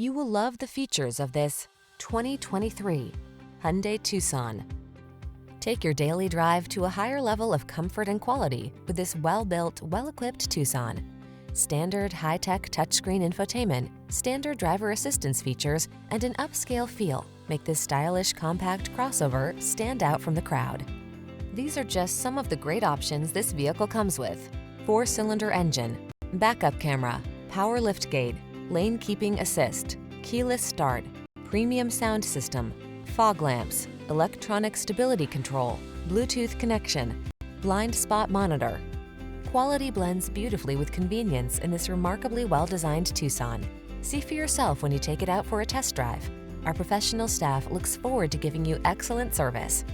You will love the features of this 2023 Hyundai Tucson. Take your daily drive to a higher level of comfort and quality with this well-built, well-equipped Tucson. Standard high-tech touchscreen infotainment, standard driver assistance features, and an upscale feel make this stylish compact crossover stand out from the crowd. These are just some of the great options this vehicle comes with: 4-cylinder engine, backup camera, power liftgate, lane keeping assist, keyless start, premium sound system, fog lamps, electronic stability control, Bluetooth connection, blind spot monitor. Quality blends beautifully with convenience in this remarkably well-designed Tucson. See for yourself when you take it out for a test drive. Our professional staff looks forward to giving you excellent service.